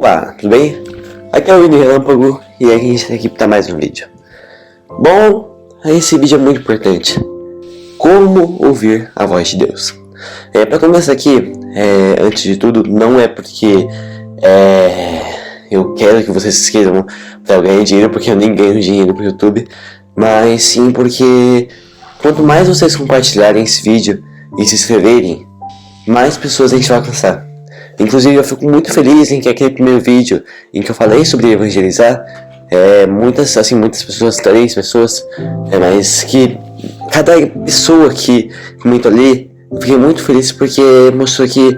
Opa, tudo bem? Aqui é o Vini Relâmpago e a gente está aqui para mais um vídeo. Bom, esse vídeo é muito importante. Como ouvir a voz de Deus? Para começar aqui, antes de tudo, não é porque eu quero que vocês se inscrevam para eu ganhar dinheiro, porque eu nem ganho dinheiro pro YouTube, mas sim porque quanto mais vocês compartilharem esse vídeo e se inscreverem, mais pessoas a gente vai alcançar. Inclusive eu fico muito feliz em que aquele primeiro vídeo em que eu falei sobre evangelizar, muitas pessoas, 3 pessoas, mas que cada pessoa que comentou ali, eu fiquei muito feliz porque mostrou que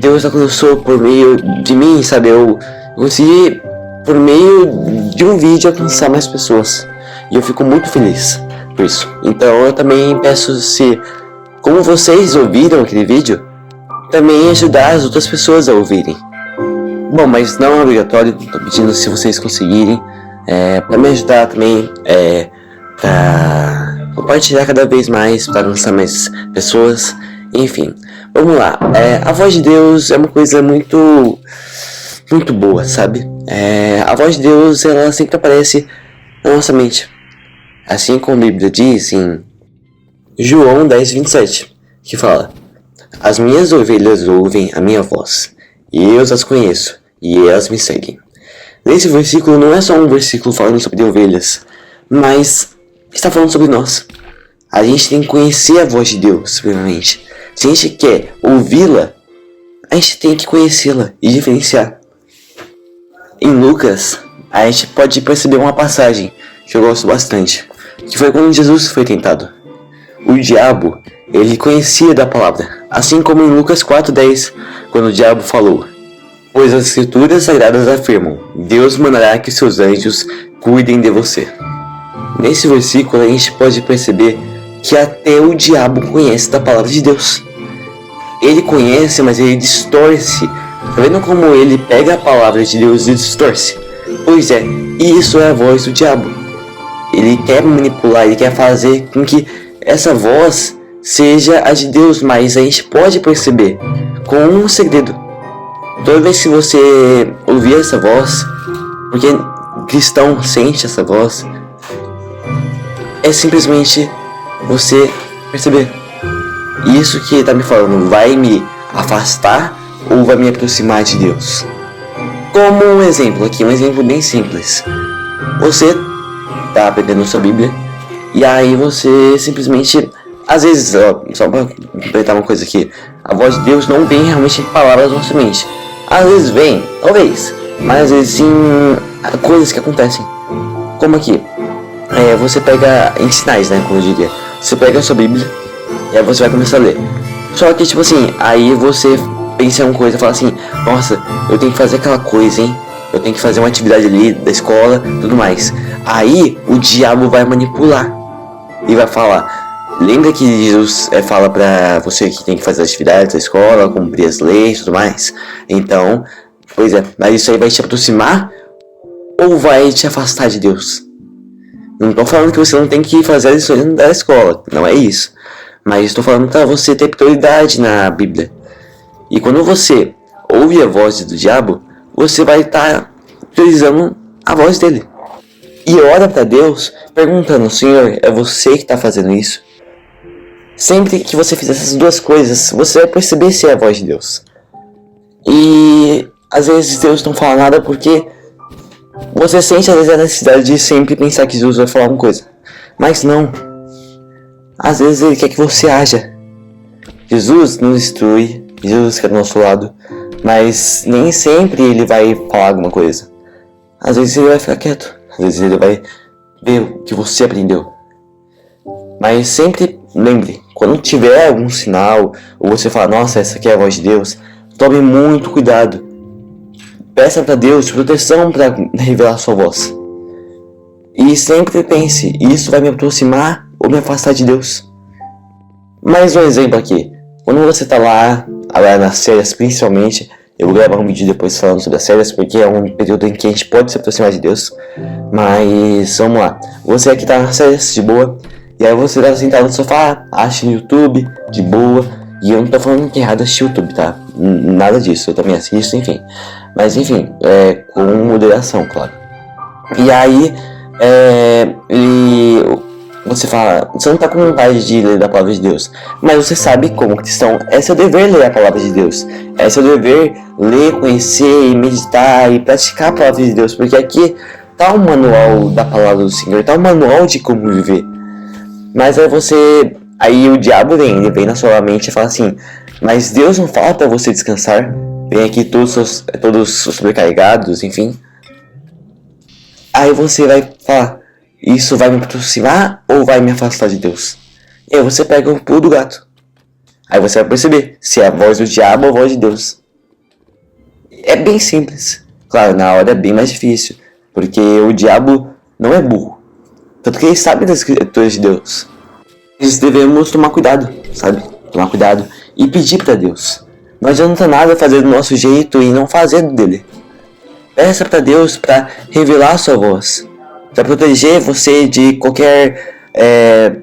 Deus alcançou por meio de mim, sabe? Eu consegui, por meio de um vídeo, alcançar mais pessoas. E eu fico muito feliz por isso. Então eu também peço, se como vocês ouviram aquele vídeo, também ajudar as outras pessoas a ouvirem. Bom, mas não é obrigatório, tô pedindo se vocês conseguirem, para me ajudar também, para compartilhar cada vez mais, para alcançar mais pessoas, enfim. Vamos lá, a voz de Deus é uma coisa muito boa, sabe? A voz de Deus, ela sempre aparece na nossa mente. Assim como a Bíblia diz em João 10:27, que fala: as minhas ovelhas ouvem a minha voz, e eu as conheço, e elas me seguem. Nesse versículo não é só um versículo falando sobre ovelhas, mas está falando sobre nós. A gente tem que conhecer a voz de Deus, primeiramente. Se a gente quer ouvi-la, a gente tem que conhecê-la e diferenciar. Em Lucas, a gente pode perceber uma passagem que eu gosto bastante, que foi quando Jesus foi tentado. O diabo, ele conhecia da palavra, assim como em Lucas 4:10, quando o diabo falou: pois as escrituras sagradas afirmam, Deus mandará que seus anjos cuidem de você. Nesse versículo a gente pode perceber que até o diabo conhece da palavra de Deus. Ele conhece, mas ele distorce. Tá vendo como ele pega a palavra de Deus e distorce? Pois é, isso é a voz do diabo. Ele quer manipular, ele quer fazer com que essa voz seja a de Deus, mas a gente pode perceber com um segredo. Toda vez que você ouvir essa voz, porque cristão sente essa voz, é simplesmente você perceber. Isso que está me falando vai me afastar ou vai me aproximar de Deus? Como um exemplo aqui, um exemplo bem simples. Você está aprendendo sua Bíblia e aí você simplesmente, às vezes, só para completar uma coisa aqui, a voz de Deus não vem realmente em palavras na nossa mente. Às vezes vem, talvez, mas às vezes sim coisas que acontecem. Como aqui, você pega em sinais, né, como eu diria. Você pega a sua Bíblia e aí você vai começar a ler. Só que tipo assim, aí você pensa em uma coisa e fala assim: nossa, eu tenho que fazer aquela coisa, hein? Eu tenho que fazer uma atividade ali da escola, tudo mais. Aí o diabo vai manipular e vai falar: lembra que Jesus fala pra você que tem que fazer as atividades da escola, cumprir as leis e tudo mais? Então, pois é, mas isso aí vai te aproximar ou vai te afastar de Deus? Não estou falando que você não tem que fazer as lições da escola, não é isso. Mas estou falando para você ter prioridade na Bíblia. E quando você ouve a voz do diabo, você vai estar priorizando a voz dele. E ora para Deus perguntando: Senhor, é você que está fazendo isso? Sempre que você fizer essas duas coisas, você vai perceber se é a voz de Deus. E às vezes Deus não fala nada porque você sente às vezes a necessidade de sempre pensar que Jesus vai falar uma coisa. Mas não. Às vezes Ele quer que você haja. Jesus nos instrui, Jesus quer do nosso lado, mas nem sempre Ele vai falar alguma coisa. Às vezes Ele vai ficar quieto, às vezes Ele vai ver o que você aprendeu. Mas sempre lembre, quando tiver algum sinal, ou você fala: nossa, essa aqui é a voz de Deus, tome muito cuidado. Peça para Deus proteção para revelar sua voz. E sempre pense: isso vai me aproximar ou me afastar de Deus? Mais um exemplo aqui. Quando você está lá nas férias principalmente, eu vou gravar um vídeo depois falando sobre as férias, porque é um período em que a gente pode se aproximar de Deus. Mas vamos lá. Você aqui está nas férias de boa, e aí você está sentado no sofá, acha no YouTube de boa. E eu não tô falando que é errado assistir YouTube, tá? Nada disso, eu também assisto, enfim. Mas enfim, com moderação, claro. E aí, você fala, você não tá com vontade de ler a palavra de Deus, mas você sabe, como cristão, é seu dever ler a palavra de Deus. É seu dever ler, conhecer, meditar e praticar a palavra de Deus, porque aqui tá o manual da palavra do Senhor, tá o manual de como viver. Mas aí o diabo ele vem na sua mente e fala assim, mas Deus não fala pra você descansar, vem aqui todos os sobrecarregados, enfim. Aí você vai falar, isso vai me aproximar ou vai me afastar de Deus? E aí você pega o pulo do gato. Aí você vai perceber se é a voz do diabo ou a voz de Deus. É bem simples. Claro, na hora é bem mais difícil, porque o diabo não é burro. Tanto que ele sabe das escrituras de Deus. Nós devemos tomar cuidado, sabe? Tomar cuidado e pedir para Deus. Não adianta nada fazer do nosso jeito e não fazer do dele. Peça para Deus para revelar a sua voz, para proteger você de qualquer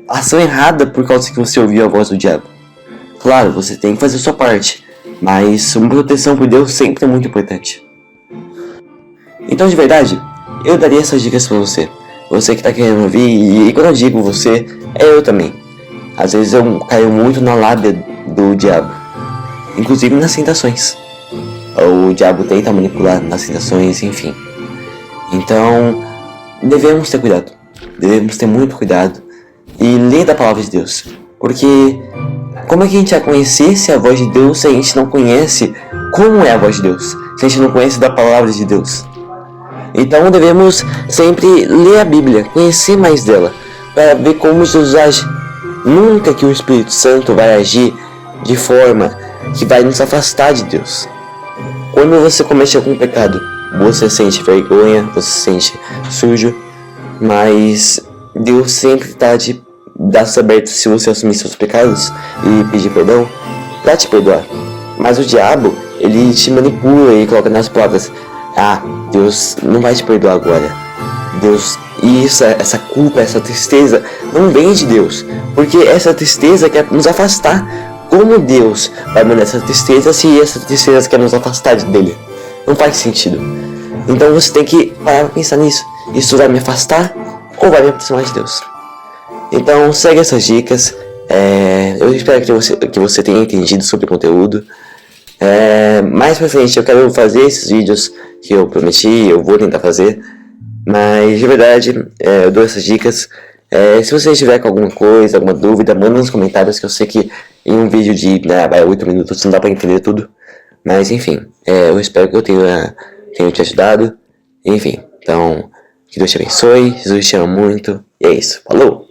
ação errada por causa que você ouviu a voz do diabo. Claro, você tem que fazer a sua parte, mas uma proteção por Deus sempre é muito importante. Então, de verdade, eu daria essas dicas para você. Você que está querendo ouvir, e quando eu digo você, é eu também. Às vezes eu caio muito na lábia do diabo, inclusive nas tentações. O diabo tenta manipular nas tentações, enfim. Então, devemos ter cuidado. Devemos ter muito cuidado e ler da palavra de Deus. Porque como é que a gente vai conhecer se é a voz de Deus se a gente não conhece como é a voz de Deus? Se a gente não conhece da palavra de Deus? Então devemos sempre ler a Bíblia, conhecer mais dela, para ver como Jesus age. Nunca que o Espírito Santo vai agir de forma que vai nos afastar de Deus. Quando você comete algum pecado, você sente vergonha, você se sente sujo, mas Deus sempre está de braços abertos se você assumir seus pecados e pedir perdão, para te perdoar. Mas o diabo, ele te manipula e coloca nas palavras, Deus não vai te perdoar agora. Deus, e essa culpa, essa tristeza não vem de Deus, porque essa tristeza quer nos afastar. Como Deus vai mandar essa tristeza se essa tristeza quer nos afastar dele? Não faz sentido. Então você tem que parar pra pensar nisso. Isso vai me afastar ou vai me aproximar de Deus? Então segue essas dicas. Eu espero que você tenha entendido sobre o conteúdo. Mais pra frente eu quero fazer esses vídeos que eu prometi, eu vou tentar fazer. Mas de verdade, eu dou essas dicas. Se você tiver com alguma coisa, alguma dúvida, manda nos comentários, que eu sei que em um vídeo de 8 minutos não dá pra entender tudo. Mas enfim, eu espero que eu tenha te ajudado. Enfim, então, que Deus te abençoe, Jesus te ama muito. E é isso, falou!